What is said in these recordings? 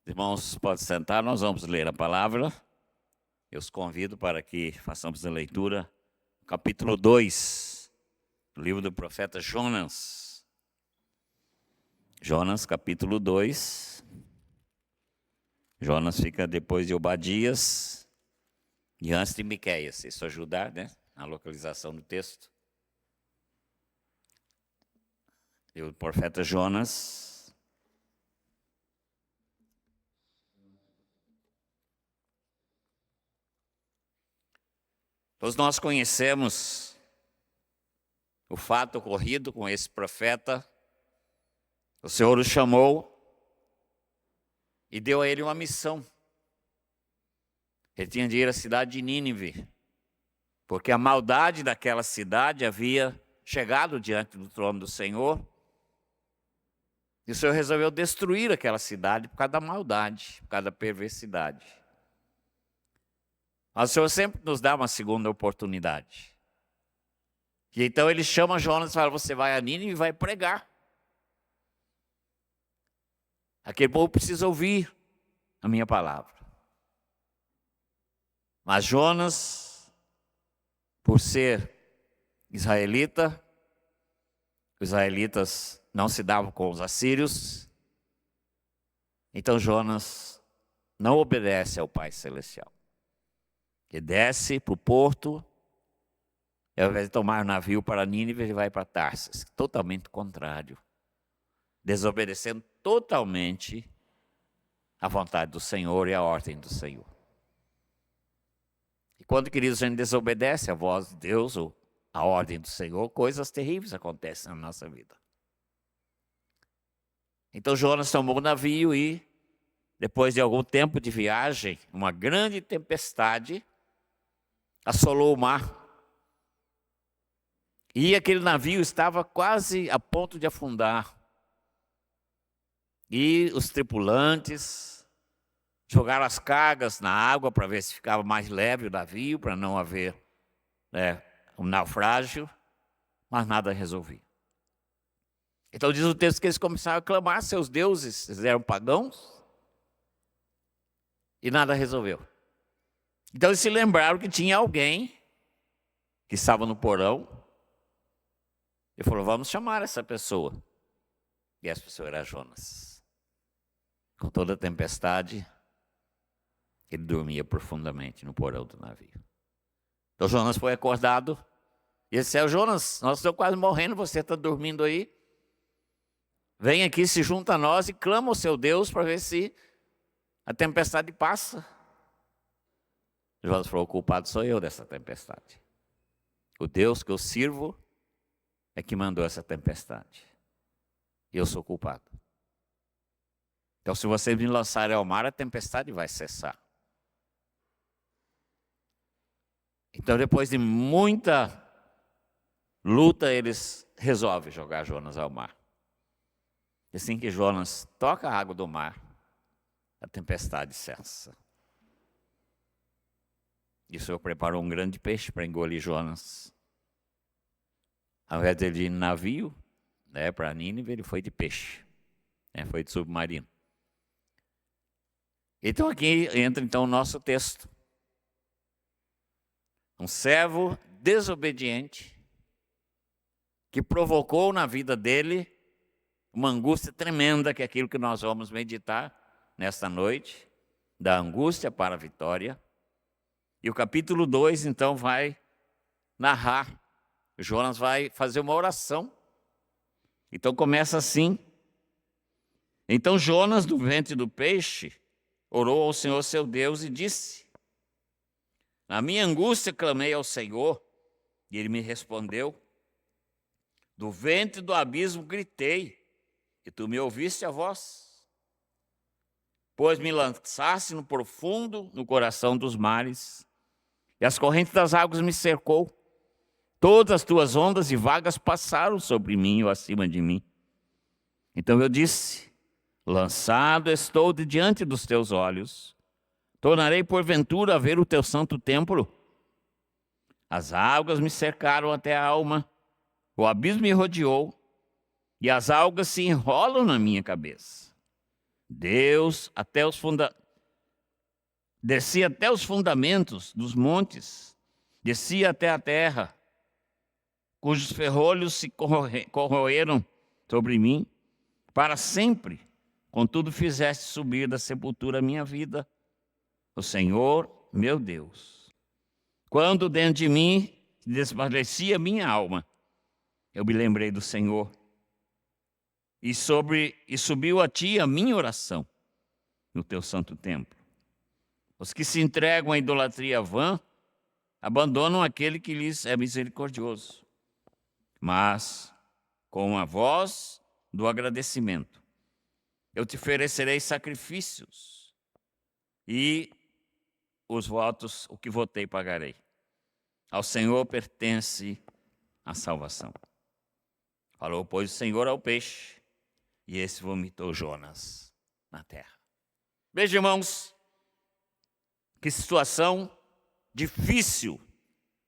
Irmãos, pode sentar, nós vamos ler a palavra. Eu os convido para que façamos a leitura, capítulo 2, do livro do profeta Jonas. Jonas, capítulo 2. Jonas fica depois de Obadias e antes de Miqueias. Isso ajudar, né, na localização do texto. E o profeta Jonas. Todos nós conhecemos o fato ocorrido com esse profeta. O Senhor o chamou e deu a ele uma missão. Ele tinha de ir à cidade de Nínive, porque a maldade daquela cidade havia chegado diante do trono do Senhor. E o Senhor resolveu destruir aquela cidade por causa da maldade, por causa da perversidade. Mas o Senhor sempre nos dá uma segunda oportunidade. E então ele chama Jonas e fala: você vai a Nínive e vai pregar. Aquele povo precisa ouvir a minha palavra. Mas Jonas, por ser israelita, os israelitas não se davam com os assírios, então Jonas não obedece ao Pai Celestial. Ele desce para o porto, e ao invés de tomar navio para Nínive, ele vai para Tarsis, totalmente contrário, desobedecendo totalmente a vontade do Senhor e a ordem do Senhor. E quando, queridos, a gente desobedece a voz de Deus ou a ordem do Senhor, coisas terríveis acontecem na nossa vida. Então Jonas tomou o navio e, depois de algum tempo de viagem, uma grande tempestade assolou o mar. E aquele navio estava quase a ponto de afundar. E os tripulantes jogaram as cargas na água para ver se ficava mais leve o navio, para não haver um naufrágio, mas nada resolvia. Então diz o texto que eles começaram a clamar a seus deuses, eles eram pagãos, e nada resolveu. Então eles se lembraram que tinha alguém que estava no porão, e falou: vamos chamar essa pessoa. E essa pessoa era Jonas. Com toda a tempestade, ele dormia profundamente no porão do navio. Então Jonas foi acordado, e ele disse: Jonas, nós estamos quase morrendo, você está dormindo aí? Vem aqui, se junta a nós e clama ao seu Deus para ver se a tempestade passa. Jonas falou: o culpado sou eu dessa tempestade. O Deus que eu sirvo é que mandou essa tempestade. E eu sou culpado. Então, se vocês me lançarem ao mar, a tempestade vai cessar. Então, depois de muita luta, eles resolvem jogar Jonas ao mar. E assim que Jonas toca a água do mar, a tempestade cessa. E o Senhor preparou um grande peixe para engolir Jonas. Ao invés de ele ir em navio, para Nínive, ele foi de peixe, foi de submarino. Então aqui entra então o nosso texto. Um servo desobediente que provocou na vida dele uma angústia tremenda, que é aquilo que nós vamos meditar nesta noite, da angústia para a vitória. E o capítulo 2, então, vai narrar. Jonas vai fazer uma oração. Então começa assim: então Jonas, do ventre do peixe, orou ao Senhor seu Deus e disse: na minha angústia clamei ao Senhor, e ele me respondeu. Do ventre do abismo gritei, e tu me ouviste a voz. Pois me lançaste no profundo, no coração dos mares, e as correntes das águas me cercou. Todas as tuas ondas e vagas passaram sobre mim ou acima de mim. Então eu disse: lançado estou de diante dos teus olhos. Tornarei porventura a ver o teu santo templo. As águas me cercaram até a alma, o abismo me rodeou, e as algas se enrolam na minha cabeça. Deus descia até os fundamentos dos montes, descia até a terra, cujos ferrolhos se corroeram sobre mim para sempre. Contudo, fizeste subir da sepultura a minha vida, o Senhor, meu Deus. Quando dentro de mim desfalecia minha alma, eu me lembrei do Senhor. E subiu a ti a minha oração no teu santo templo. Os que se entregam à idolatria vã abandonam aquele que lhes é misericordioso. Mas, com a voz do agradecimento, eu te oferecerei sacrifícios e os votos, o que votei, pagarei. Ao Senhor pertence a salvação. Falou, pois, o Senhor ao peixe, e esse vomitou Jonas na terra. Veja, irmãos, que situação difícil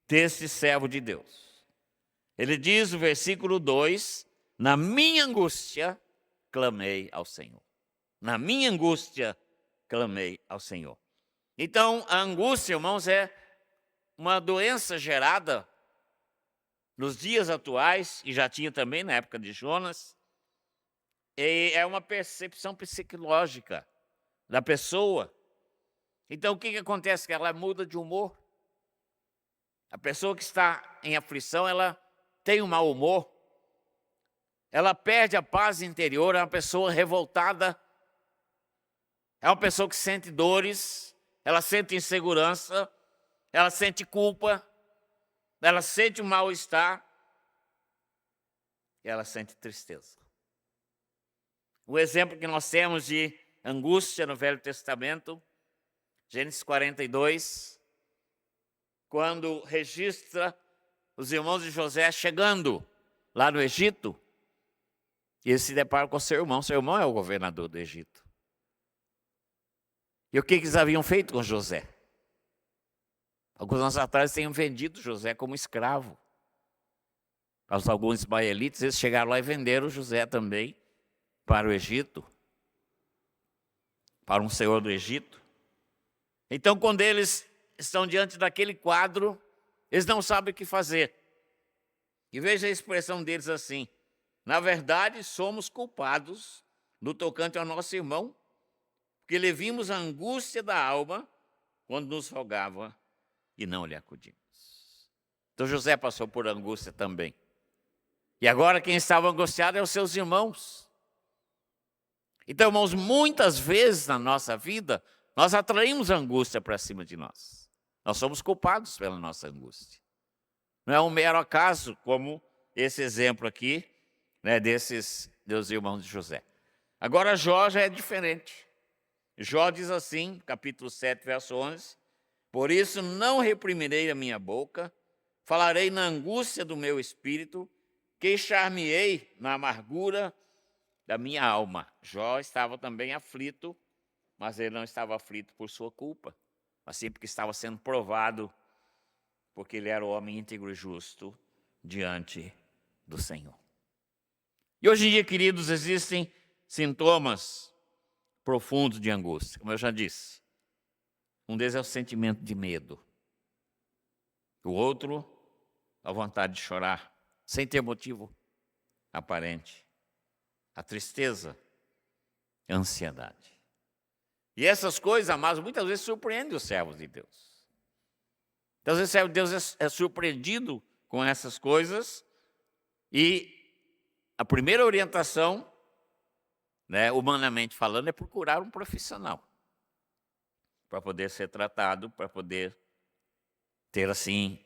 desse servo de Deus. Ele diz no versículo 2, na minha angústia, clamei ao Senhor. Na minha angústia, clamei ao Senhor. Então, a angústia, irmãos, é uma doença gerada nos dias atuais, e já tinha também na época de Jonas, e é uma percepção psicológica da pessoa. Então, o que acontece? Que ela muda de humor. A pessoa que está em aflição, ela tem um mau humor. Ela perde a paz interior, é uma pessoa revoltada. É uma pessoa que sente dores, ela sente insegurança, ela sente culpa, ela sente um mal-estar e ela sente tristeza. O exemplo que nós temos de angústia no Velho Testamento, Gênesis 42, quando registra os irmãos de José chegando lá no Egito, e eles se deparam com seu irmão é o governador do Egito. E o que eles haviam feito com José? Alguns anos atrás tinham vendido José como escravo. Alguns ismaelitas, eles chegaram lá e venderam José também para o Egito, para um senhor do Egito. Então, quando eles estão diante daquele quadro, eles não sabem o que fazer. E veja a expressão deles assim: na verdade, somos culpados no tocante ao nosso irmão, porque lhe vimos a angústia da alma quando nos rogava e não lhe acudimos. Então José passou por angústia também. E agora quem estava angustiado é os seus irmãos. Então, irmãos, muitas vezes na nossa vida, nós atraímos a angústia para cima de nós. Nós somos culpados pela nossa angústia. Não é um mero acaso, como esse exemplo aqui, né, desses irmãos de José. Agora, Jó já é diferente. Jó diz assim, capítulo 7, verso 11, por isso não reprimirei a minha boca, falarei na angústia do meu espírito, queixar-me-ei na amargura da minha alma. Jó estava também aflito, mas ele não estava aflito por sua culpa, mas sim porque estava sendo provado, porque ele era o homem íntegro e justo diante do Senhor. E hoje em dia, queridos, existem sintomas profundos de angústia, como eu já disse. Um deles é o sentimento de medo. O outro, a vontade de chorar, sem ter motivo aparente. A tristeza, a ansiedade. E essas coisas, amados, muitas vezes surpreendem os servos de Deus. Então, às vezes, o servo de Deus é surpreendido com essas coisas e a primeira orientação, né, humanamente falando, é procurar um profissional para poder ser tratado, para poder ter, assim,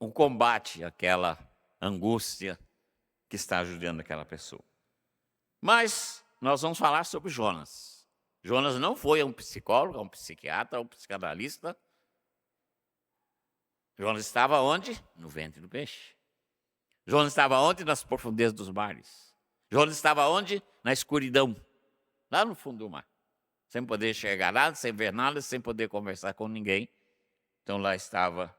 um combate àquela angústia que está ajudando aquela pessoa. Mas nós vamos falar sobre Jonas. Jonas não foi um psicólogo, um psiquiatra, um psicanalista. Jonas estava onde? No ventre do peixe. Jonas estava onde? Nas profundezas dos mares. Jonas estava onde? Na escuridão, lá no fundo do mar. Sem poder enxergar nada, sem ver nada, sem poder conversar com ninguém. Então lá estava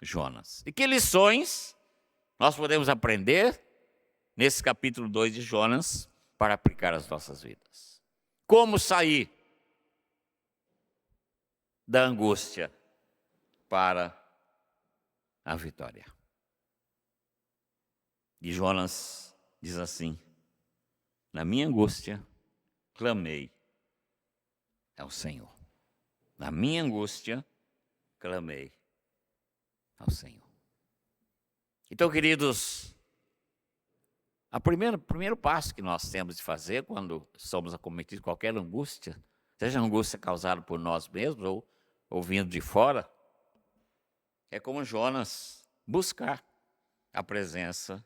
Jonas. E que lições nós podemos aprender nesse capítulo 2 de Jonas para aplicar às nossas vidas? como sair da angústia para a vitória. E Jonas diz assim: na minha angústia, clamei ao Senhor. Na minha angústia, clamei ao Senhor. Então, queridos, o primeiro passo que nós temos de fazer quando somos acometidos de qualquer angústia, seja angústia causada por nós mesmos ou vindo de fora, é como Jonas, buscar a presença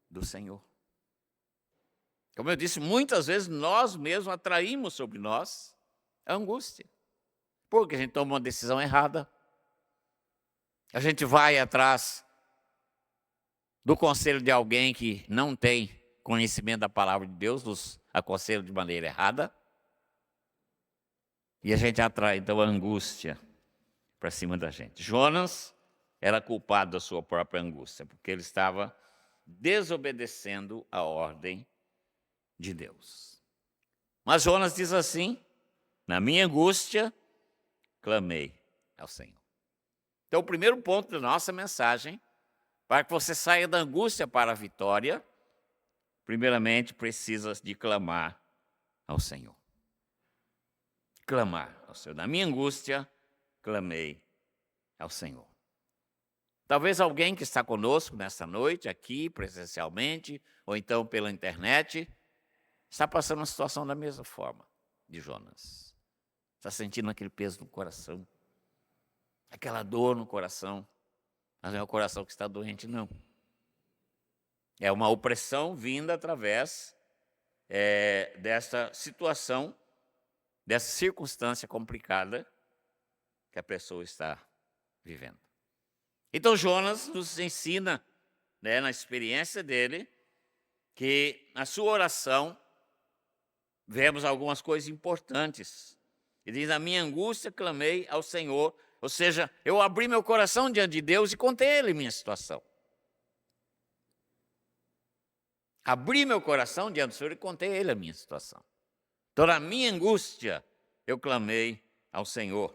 do Senhor. Como eu disse, muitas vezes nós mesmos atraímos sobre nós a angústia, porque a gente toma uma decisão errada, a gente vai atrás do conselho de alguém que não tem conhecimento da palavra de Deus, nos aconselha de maneira errada, e a gente atrai então a angústia para cima da gente. Jonas era culpado da sua própria angústia, porque ele estava desobedecendo a ordem de Deus. Mas Jonas diz assim: na minha angústia, clamei ao Senhor. Então, o primeiro ponto da nossa mensagem, para que você saia da angústia para a vitória, primeiramente precisa de clamar ao Senhor. Clamar ao Senhor. Na minha angústia, clamei ao Senhor. Talvez alguém que está conosco nesta noite, aqui presencialmente, ou então pela internet, está passando uma situação da mesma forma de Jonas. Está sentindo aquele peso no coração, aquela dor no coração. Mas não é o coração que está doente, não. É uma opressão vinda através dessa situação, dessa circunstância complicada que a pessoa está vivendo. Então Jonas nos ensina, na experiência dele, que na sua oração vemos algumas coisas importantes. Ele diz: na minha angústia clamei ao Senhor, ou seja, eu abri meu coração diante de Deus e contei a Ele minha situação. Abri meu coração diante do Senhor e contei a Ele a minha situação. Então, na minha angústia, eu clamei ao Senhor.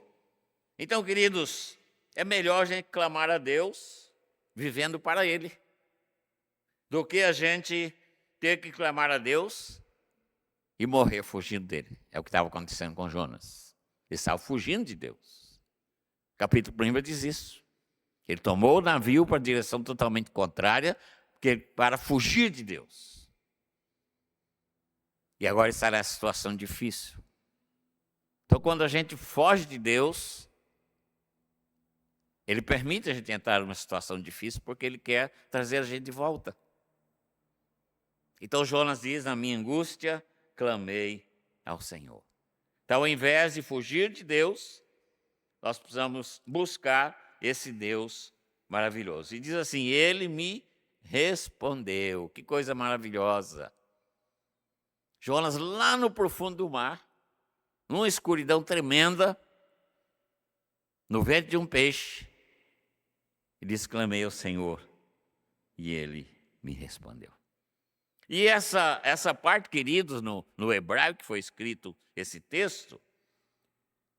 Então, queridos, é melhor a gente clamar a Deus vivendo para Ele, do que a gente ter que clamar a Deus e morrer fugindo dele. É o que estava acontecendo com Jonas. Ele estava fugindo de Deus. O capítulo 1 diz isso. Ele tomou o navio para a direção totalmente contrária, para fugir de Deus. E agora está nessa situação difícil. Então, quando a gente foge de Deus, Ele permite a gente entrar numa situação difícil, porque Ele quer trazer a gente de volta. Então Jonas diz: na minha angústia, clamei ao Senhor. Então, ao invés de fugir de Deus, nós precisamos buscar esse Deus maravilhoso. E diz assim: Ele me respondeu. Que coisa maravilhosa. Jonas, lá no profundo do mar, numa escuridão tremenda, no ventre de um peixe, ele disse: clamei ao Senhor, e Ele me respondeu. E essa parte, queridos, no hebraico que foi escrito esse texto,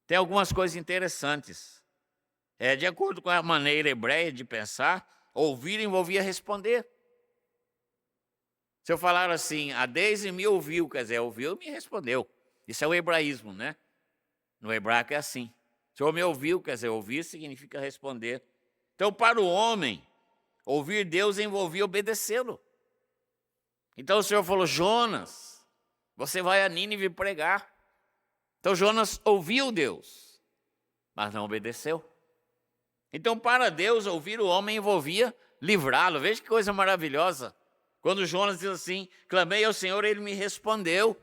tem algumas coisas interessantes. De acordo com a maneira hebreia de pensar, ouvir envolvia responder. Se eu falar assim: a Deise me ouviu, quer dizer, ouviu e me respondeu. Isso é o hebraísmo, né? No hebraico é assim. O Senhor me ouviu, quer dizer, ouvir significa responder. Então, para o homem, ouvir Deus envolvia obedecê-lo. Então o Senhor falou: Jonas, você vai a Nínive pregar. Então Jonas ouviu Deus, mas não obedeceu. Então, para Deus, ouvir o homem envolvia livrá-lo. Veja que coisa maravilhosa. Quando Jonas diz assim: clamei ao Senhor, Ele me respondeu.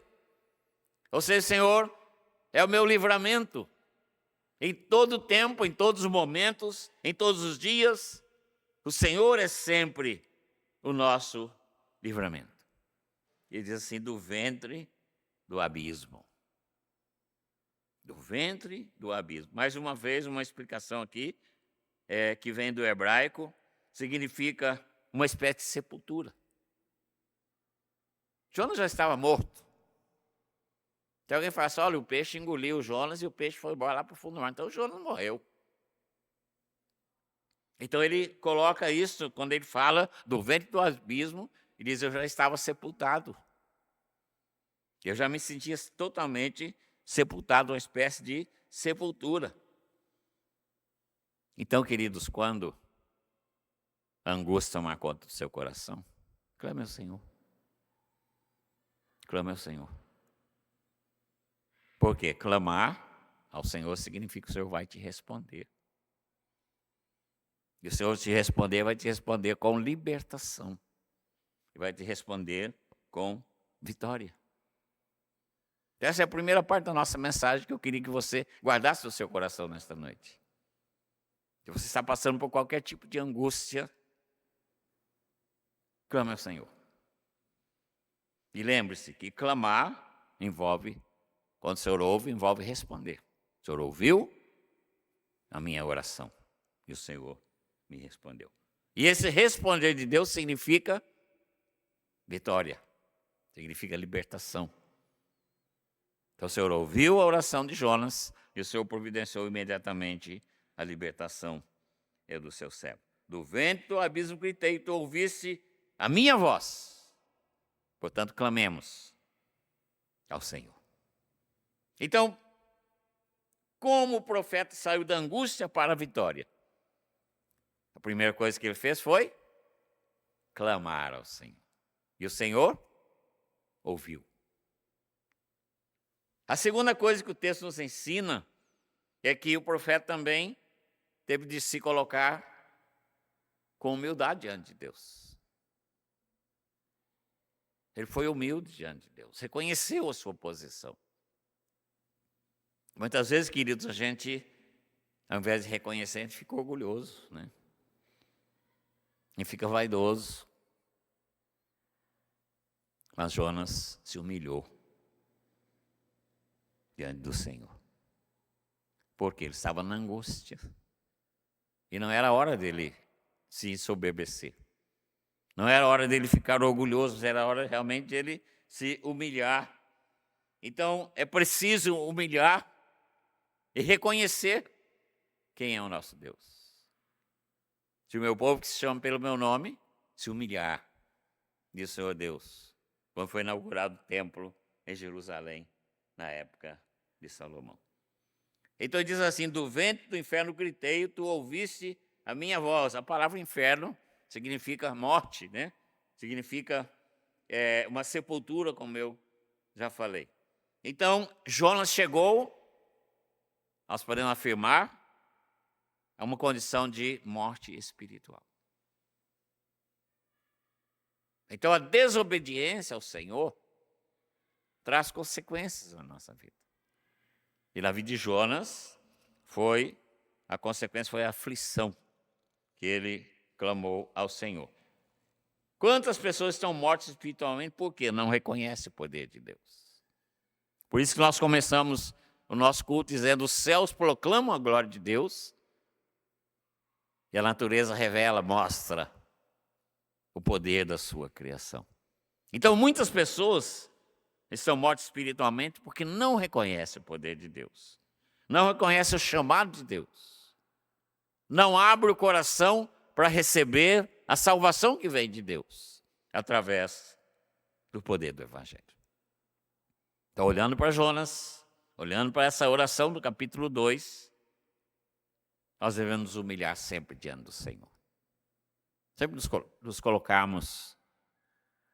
Ou seja, Senhor, é o meu livramento. Em todo tempo, em todos os momentos, em todos os dias, o Senhor é sempre o nosso livramento. Ele diz assim: do ventre do abismo. Do ventre do abismo. Mais uma vez, uma explicação aqui, que vem do hebraico, significa uma espécie de sepultura. Jonas já estava morto. Então alguém fala assim, olha, o peixe engoliu o Jonas e o peixe foi embora lá para o fundo do mar. Então o Jonas morreu. Então ele coloca isso, quando ele fala do ventre do abismo, ele diz, eu já estava sepultado. Eu já me sentia totalmente sepultado, uma espécie de sepultura. Então, queridos, quando a angústia tomar conta do seu coração, clame ao Senhor. Clame ao Senhor. Porque clamar ao Senhor significa que o Senhor vai te responder. E o Senhor te responder, vai te responder com libertação. E vai te responder com vitória. Essa é a primeira parte da nossa mensagem que eu queria que você guardasse no seu coração nesta noite. Se você está passando por qualquer tipo de angústia, clame ao Senhor. E lembre-se que clamar envolve, quando o Senhor ouve, envolve responder. O Senhor ouviu a minha oração e o Senhor me respondeu. E esse responder de Deus significa vitória, significa libertação. Então o Senhor ouviu a oração de Jonas e o Senhor providenciou imediatamente a libertação do seu servo. Do ventre do abismo gritei, tu ouviste a minha voz. Portanto, clamemos ao Senhor. Então, como o profeta saiu da angústia para a vitória? A primeira coisa que ele fez foi clamar ao Senhor. E o Senhor ouviu. A segunda coisa que o texto nos ensina é que o profeta também teve de se colocar com humildade diante de Deus. Ele foi humilde diante de Deus, reconheceu a sua posição. Muitas vezes, queridos, a gente, ao invés de reconhecer, a gente fica orgulhoso, né? E fica vaidoso. Mas Jonas se humilhou diante do Senhor. Porque ele estava na angústia. E não era hora dele se ensoberbecer. Não era hora dele ficar orgulhoso, era hora realmente dele se humilhar. Então, é preciso humilhar e reconhecer quem é o nosso Deus. Se o meu povo que se chama pelo meu nome, se humilhar, diz o Senhor Deus, quando foi inaugurado o templo em Jerusalém, na época de Salomão. Então diz assim, do ventre do inferno gritei, tu ouviste a minha voz. A palavra inferno significa morte, né? Significa uma sepultura, como eu já falei. Então, Jonas chegou, nós podemos afirmar, a uma condição de morte espiritual. Então, a desobediência ao Senhor traz consequências na nossa vida. E na vida de Jonas, a consequência foi a aflição que ele clamou ao Senhor. Quantas pessoas estão mortas espiritualmente porque não reconhecem o poder de Deus? Por isso que nós começamos o nosso culto dizendo, os céus proclamam a glória de Deus e a natureza revela, mostra o poder da sua criação. Então, muitas pessoas estão mortas espiritualmente porque não reconhecem o poder de Deus. Não reconhecem o chamado de Deus. Não abrem o coração para receber a salvação que vem de Deus, através do poder do Evangelho. Então, olhando para Jonas, olhando para essa oração do capítulo 2, nós devemos nos humilhar sempre diante do Senhor. Sempre nos colocarmos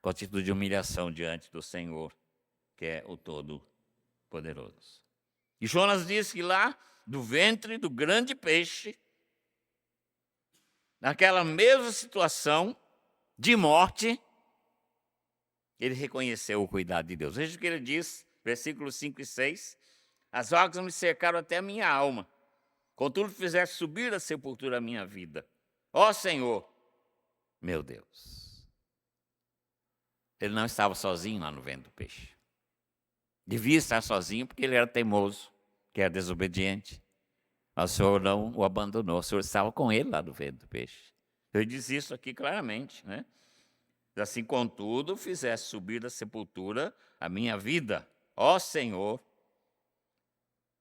com atitude de humilhação diante do Senhor, que é o Todo-Poderoso. E Jonas disse que lá, do ventre do grande peixe, naquela mesma situação de morte, ele reconheceu o cuidado de Deus. Veja o que ele diz, versículos 5 e 6. As águas me cercaram até a minha alma, contudo fizeste subir da sepultura a minha vida. Ó Senhor, meu Deus. Ele não estava sozinho lá no ventre do peixe. Devia estar sozinho porque ele era teimoso, que era desobediente. Mas o Senhor não o abandonou, o Senhor estava com ele lá no ventre do peixe. Ele diz isso aqui claramente, né? Assim, contudo, fizeste subir da sepultura a minha vida. Ó Senhor,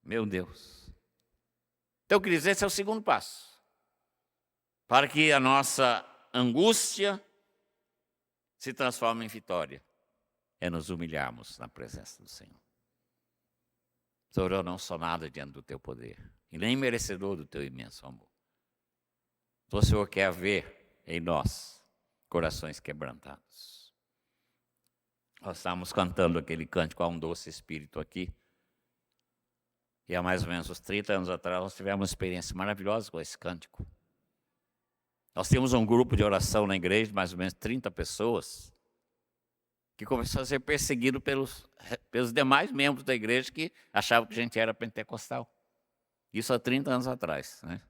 meu Deus. Então, queridos, esse é o segundo passo. Para que a nossa angústia se transforme em vitória. É nos humilharmos na presença do Senhor. Senhor, eu não sou nada diante do teu poder, e nem merecedor do teu imenso amor. Então, o Senhor quer ver em nós corações quebrantados. Nós estávamos cantando aquele cântico, Há um Doce Espírito aqui. E há mais ou menos uns 30 anos atrás, nós tivemos uma experiência maravilhosa com esse cântico. Nós tínhamos um grupo de oração na igreja, mais ou menos 30 pessoas, que começou a ser perseguido pelos demais membros da igreja que achavam que a gente era pentecostal. Isso há 30 anos atrás, né?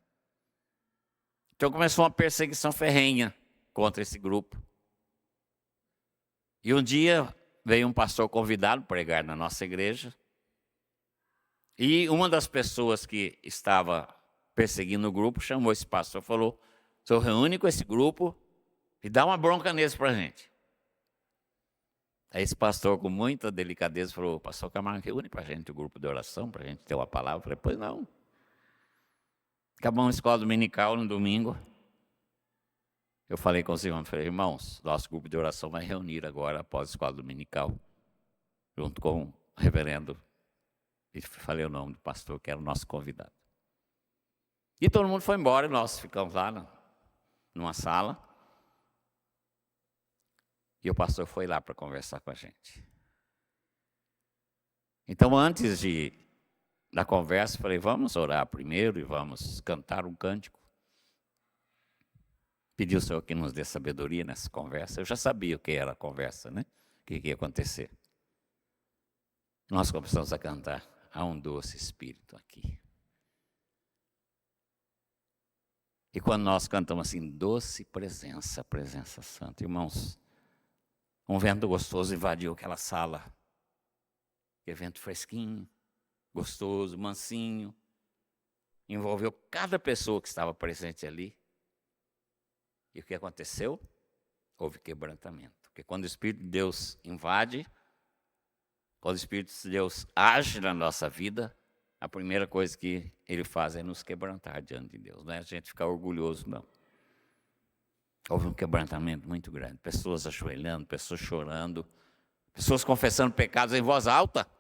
Então começou uma perseguição ferrenha contra esse grupo. E um dia veio um pastor convidado para pregar na nossa igreja. E uma das pessoas que estava perseguindo o grupo chamou esse pastor e falou: o senhor reúne com esse grupo e dá uma bronca neles para a gente. Aí esse pastor, com muita delicadeza, falou: pastor Camargo, reúne para a gente o grupo de oração, para a gente ter uma palavra. Eu falei: pois não. Acabamos a escola dominical no domingo. Eu falei com os irmãos, falei: irmãos, nosso grupo de oração vai reunir agora após a escola dominical, junto com o reverendo. E falei o nome do pastor, que era o nosso convidado. E todo mundo foi embora, e nós ficamos lá numa sala. E o pastor foi lá para conversar com a gente. Então, antes da conversa, falei: vamos orar primeiro e vamos cantar um cântico. Pedi ao Senhor que nos dê sabedoria nessa conversa. Eu já sabia o que era a conversa, né? O que ia acontecer. Nós começamos a cantar Há um Doce Espírito aqui. E quando nós cantamos assim, doce presença, presença santa, irmãos, um vento gostoso invadiu aquela sala. Que vento fresquinho, gostoso, mansinho. Envolveu cada pessoa que estava presente ali. E o que aconteceu? Houve quebrantamento. Porque quando o Espírito de Deus invade, quando o Espírito de Deus age na nossa vida, a primeira coisa que ele faz é nos quebrantar diante de Deus. Não é a gente ficar orgulhoso, não. Houve um quebrantamento muito grande. Pessoas ajoelhando, pessoas chorando, pessoas confessando pecados em voz alta.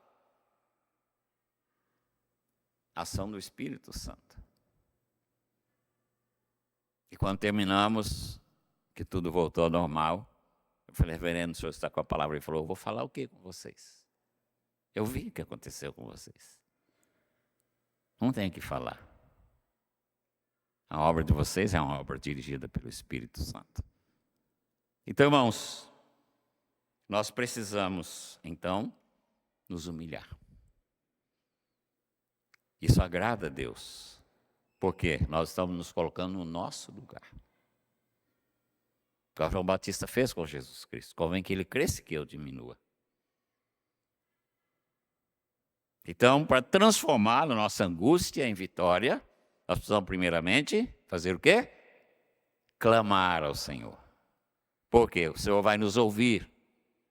Ação do Espírito Santo. E quando terminamos, que tudo voltou ao normal, eu falei: reverendo, o senhor está com a palavra? Ele falou: eu vou falar o que com vocês? Eu vi o que aconteceu com vocês. Não tem o que falar. A obra de vocês é uma obra dirigida pelo Espírito Santo. Então, irmãos, nós precisamos, então, nos humilhar. Isso agrada a Deus, porque nós estamos nos colocando no nosso lugar. O que João Batista fez com Jesus Cristo. Convém que ele cresça e que eu diminua. Então, para transformar a nossa angústia em vitória, nós precisamos primeiramente fazer o quê? Clamar ao Senhor. Porque o Senhor vai nos ouvir.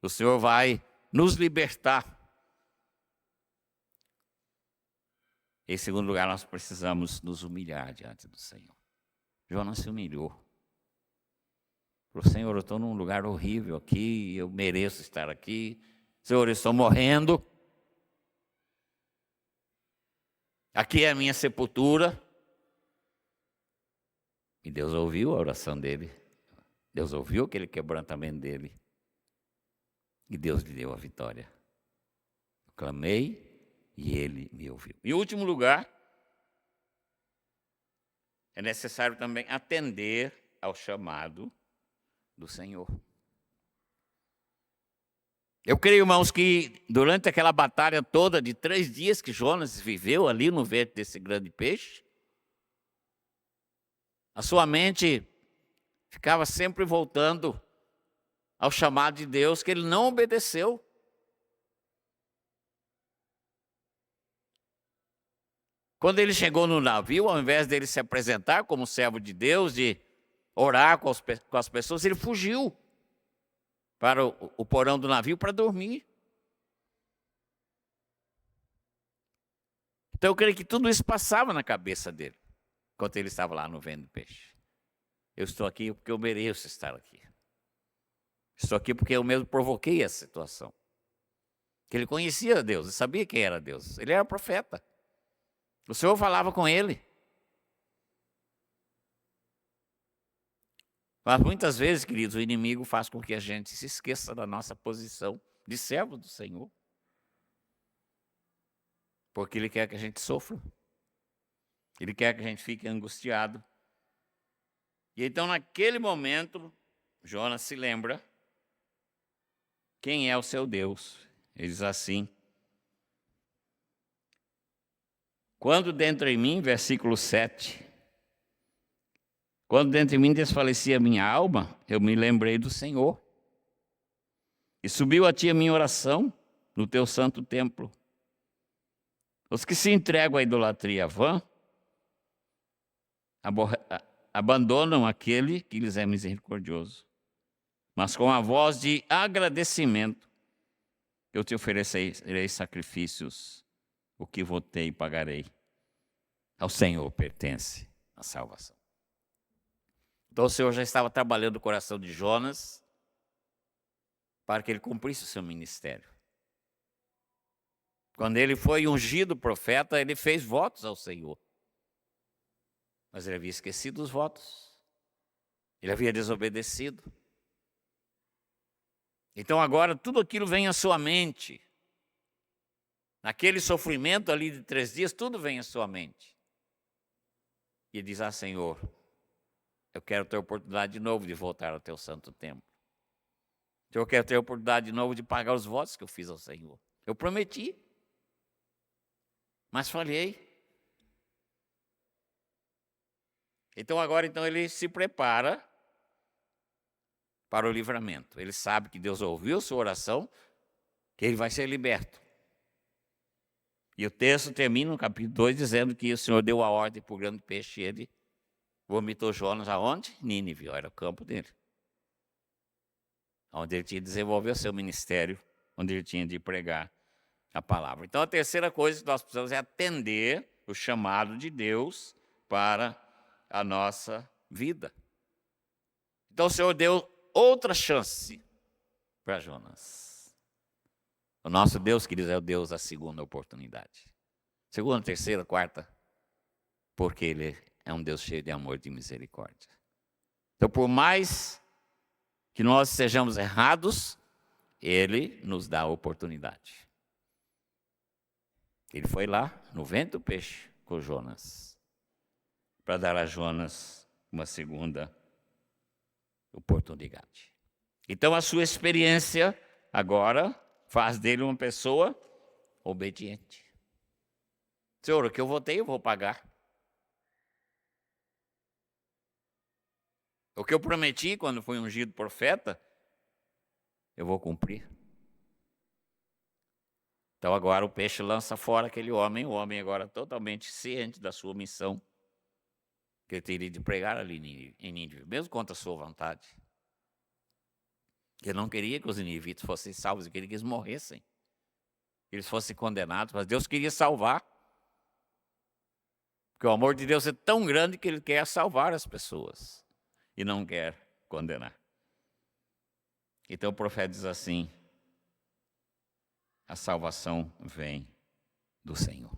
O Senhor vai nos libertar. Em segundo lugar, nós precisamos nos humilhar diante do Senhor. Jonas se humilhou. Falou: Senhor, eu estou num lugar horrível aqui, eu mereço estar aqui. Senhor, eu estou morrendo. Aqui é a minha sepultura. E Deus ouviu a oração dele. Deus ouviu aquele quebrantamento dele. E Deus lhe deu a vitória. Eu clamei e ele me ouviu. Em último lugar, é necessário também atender ao chamado do Senhor. Eu creio, irmãos, que durante aquela batalha toda de 3 dias que Jonas viveu ali no ventre desse grande peixe, a sua mente ficava sempre voltando ao chamado de Deus, que ele não obedeceu. Quando ele chegou no navio, ao invés dele se apresentar como servo de Deus, de orar com as pessoas, ele fugiu para o porão do navio para dormir. Então eu creio que tudo isso passava na cabeça dele, enquanto ele estava lá no ventre do peixe. Eu estou aqui porque eu mereço estar aqui. Estou aqui porque eu mesmo provoquei essa situação. Que ele conhecia Deus, ele sabia quem era Deus. Ele era profeta. O Senhor falava com ele. Mas muitas vezes, queridos, o inimigo faz com que a gente se esqueça da nossa posição de servo do Senhor. Porque ele quer que a gente sofra. Ele quer que a gente fique angustiado. E então, naquele momento, Jonas se lembra quem é o seu Deus. Ele diz assim: quando dentro em mim, versículo 7, quando dentro em mim desfalecia a minha alma, eu me lembrei do Senhor. E subiu a ti a minha oração no teu santo templo. Os que se entregam à idolatria vã, abandonam aquele que lhes é misericordioso. Mas com a voz de agradecimento, eu te oferecerei sacrifícios, o que votei e pagarei. Ao Senhor pertence a salvação. Então o Senhor já estava trabalhando o coração de Jonas para que ele cumprisse o seu ministério. Quando ele foi ungido profeta, ele fez votos ao Senhor. Mas ele havia esquecido os votos. Ele havia desobedecido. Então agora tudo aquilo vem à sua mente. Naquele sofrimento ali de 3 dias, tudo vem à sua mente. E ele diz: Senhor, eu quero ter a oportunidade de novo de voltar ao teu santo templo. Eu quero ter a oportunidade de novo de pagar os votos que eu fiz ao Senhor. Eu prometi, mas falhei. Então agora ele se prepara para o livramento. Ele sabe que Deus ouviu sua oração, que ele vai ser liberto. E o texto termina no capítulo 2 dizendo que o Senhor deu a ordem para o grande peixe e ele vomitou Jonas aonde? Nínive, era o campo dele. Onde ele tinha de desenvolver o seu ministério, onde ele tinha de pregar a palavra. Então a terceira coisa que nós precisamos é atender o chamado de Deus para a nossa vida. Então o Senhor deu outra chance para Jonas. O nosso Deus, queridos, é o Deus da segunda oportunidade. Segunda, terceira, quarta, porque Ele é um Deus cheio de amor e de misericórdia. Então, por mais que nós sejamos errados, Ele nos dá a oportunidade. Ele foi lá no ventre do peixe com Jonas, para dar a Jonas uma segunda oportunidade. Então a sua experiência agora faz dele uma pessoa obediente. Senhor, o que eu votei, eu vou pagar. O que eu prometi quando fui ungido profeta, eu vou cumprir. Então agora o peixe lança fora aquele homem, o homem agora totalmente ciente da sua missão, que ele teria de pregar ali em Nínive, mesmo contra a sua vontade. Ele não queria que os ninivitas fossem salvos, ele queria que eles morressem, que eles fossem condenados, mas Deus queria salvar. Porque o amor de Deus é tão grande que Ele quer salvar as pessoas e não quer condenar. Então o profeta diz assim: a salvação vem do Senhor.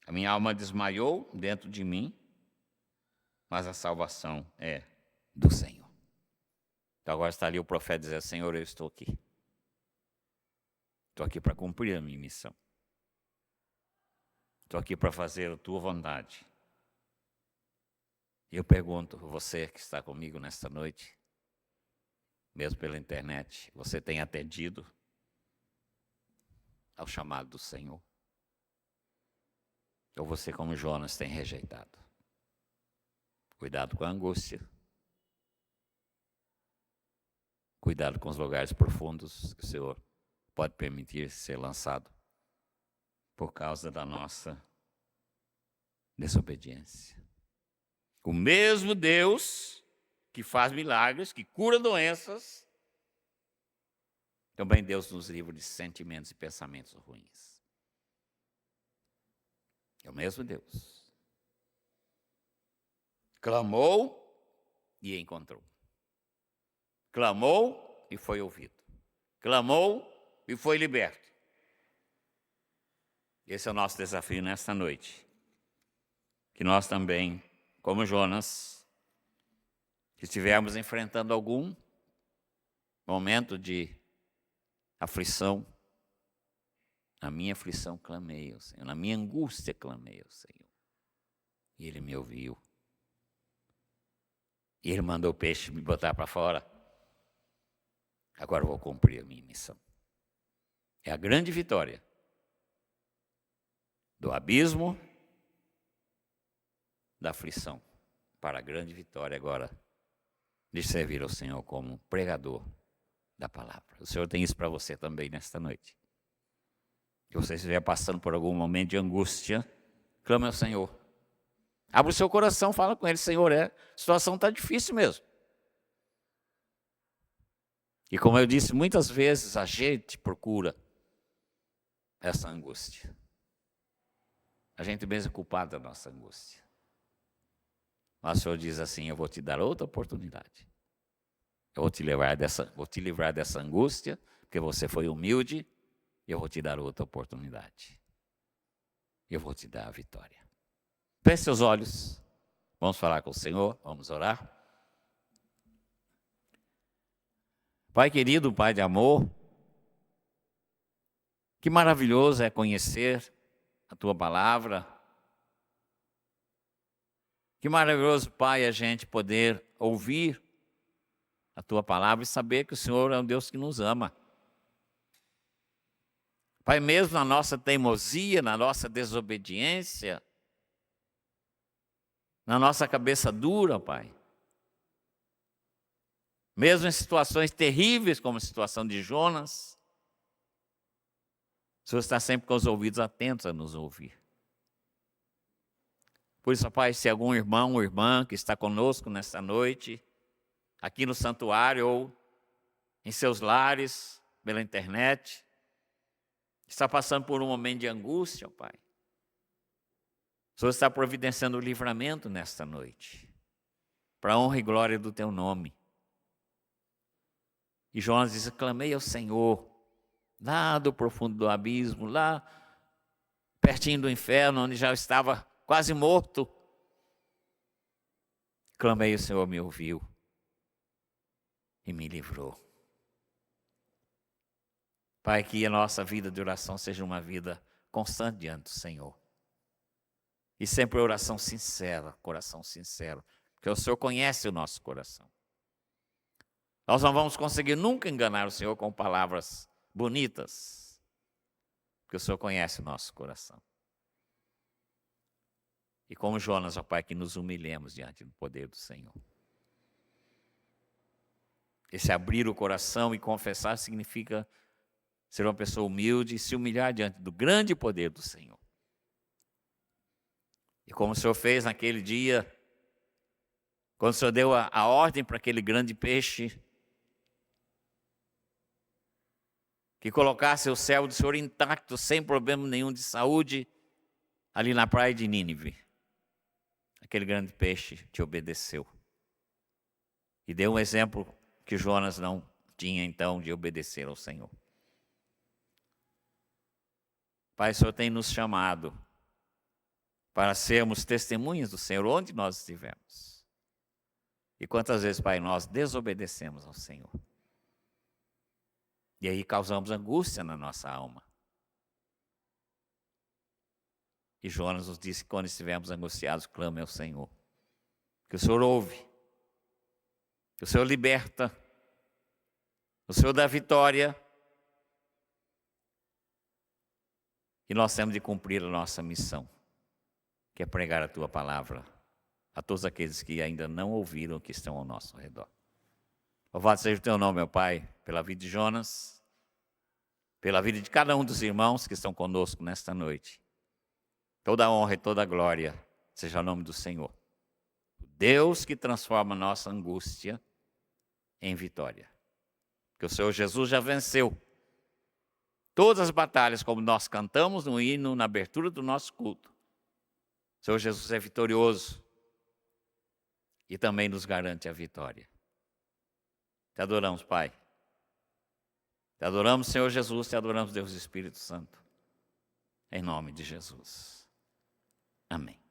A minha alma desmaiou dentro de mim, mas a salvação é do Senhor. Então agora está ali o profeta dizendo: Senhor, eu estou aqui. Estou aqui para cumprir a minha missão. Estou aqui para fazer a tua vontade. E eu pergunto, você que está comigo nesta noite, mesmo pela internet, você tem atendido ao chamado do Senhor? Ou você, como Jonas, tem rejeitado? Cuidado com a angústia. Cuidado com os lugares profundos que o Senhor pode permitir ser lançado por causa da nossa desobediência. O mesmo Deus que faz milagres, que cura doenças, também Deus nos livra de sentimentos e pensamentos ruins. o mesmo Deus. Clamou e encontrou. Clamou e foi ouvido. Clamou e foi liberto. Esse é o nosso desafio nesta noite. Que nós também, como Jonas, que estivermos enfrentando algum momento de aflição, na minha aflição clamei ao Senhor, na minha angústia clamei ao Senhor. E Ele me ouviu. E Ele mandou o peixe me botar para fora. Agora eu vou cumprir a minha missão. É a grande vitória do abismo, da aflição, para a grande vitória agora de servir ao Senhor como pregador da palavra. O Senhor tem isso para você também nesta noite. Se você estiver passando por algum momento de angústia, clame ao Senhor. Abre o seu coração, fala com Ele: Senhor, a situação está difícil mesmo. E como eu disse, muitas vezes a gente procura essa angústia. A gente mesmo é culpado da nossa angústia. Mas o Senhor diz assim: eu vou te dar outra oportunidade. Eu vou te livrar dessa angústia, porque você foi humilde. Eu vou te dar outra oportunidade. Eu vou te dar a vitória. Feche seus olhos. Vamos falar com o Senhor. Vamos orar. Pai querido, Pai de amor, que maravilhoso é conhecer a Tua palavra. Que maravilhoso, Pai, a gente poder ouvir a Tua palavra e saber que o Senhor é um Deus que nos ama. Pai, mesmo na nossa teimosia, na nossa desobediência, na nossa cabeça dura, Pai, mesmo em situações terríveis como a situação de Jonas, o Senhor está sempre com os ouvidos atentos a nos ouvir. Por isso, Pai, se algum irmão ou irmã que está conosco nesta noite, aqui no santuário ou em seus lares, pela internet, está passando por um momento de angústia, Pai, o Senhor está providenciando o livramento nesta noite, para a honra e glória do Teu nome. E Jonas diz: clamei ao Senhor, lá do profundo do abismo, lá pertinho do inferno, onde já estava quase morto. Clamei, o Senhor me ouviu e me livrou. Pai, que a nossa vida de oração seja uma vida constante diante do Senhor. E sempre oração sincera, coração sincero, porque o Senhor conhece o nosso coração. Nós não vamos conseguir nunca enganar o Senhor com palavras bonitas, porque o Senhor conhece o nosso coração. E como Jonas, ó Pai, que nos humilhemos diante do poder do Senhor. Esse abrir o coração e confessar significa ser uma pessoa humilde e se humilhar diante do grande poder do Senhor. E como o Senhor fez naquele dia, quando o Senhor deu a ordem para aquele grande peixe, que colocasse o servo do Senhor intacto, sem problema nenhum de saúde, ali na praia de Nínive. Aquele grande peixe te obedeceu. E deu um exemplo que Jonas não tinha então de obedecer ao Senhor. Pai, o Senhor tem nos chamado para sermos testemunhas do Senhor onde nós estivermos. E quantas vezes, Pai, nós desobedecemos ao Senhor. E aí causamos angústia na nossa alma. E Jonas nos disse que quando estivermos angustiados, clame ao Senhor. Que o Senhor ouve. Que o Senhor liberta. O Senhor dá vitória. E nós temos de cumprir a nossa missão, que é pregar a Tua palavra a todos aqueles que ainda não ouviram, que estão ao nosso redor. Louvado seja o Teu nome, meu Pai, pela vida de Jonas, pela vida de cada um dos irmãos que estão conosco nesta noite. Toda a honra e toda a glória seja o nome do Senhor. O Deus que transforma a nossa angústia em vitória. Que o Senhor Jesus já venceu todas as batalhas, como nós cantamos no hino, na abertura do nosso culto. O Senhor Jesus é vitorioso e também nos garante a vitória. Te adoramos, Pai. Te adoramos, Senhor Jesus, te adoramos, Deus Espírito Santo. Em nome de Jesus. Amém.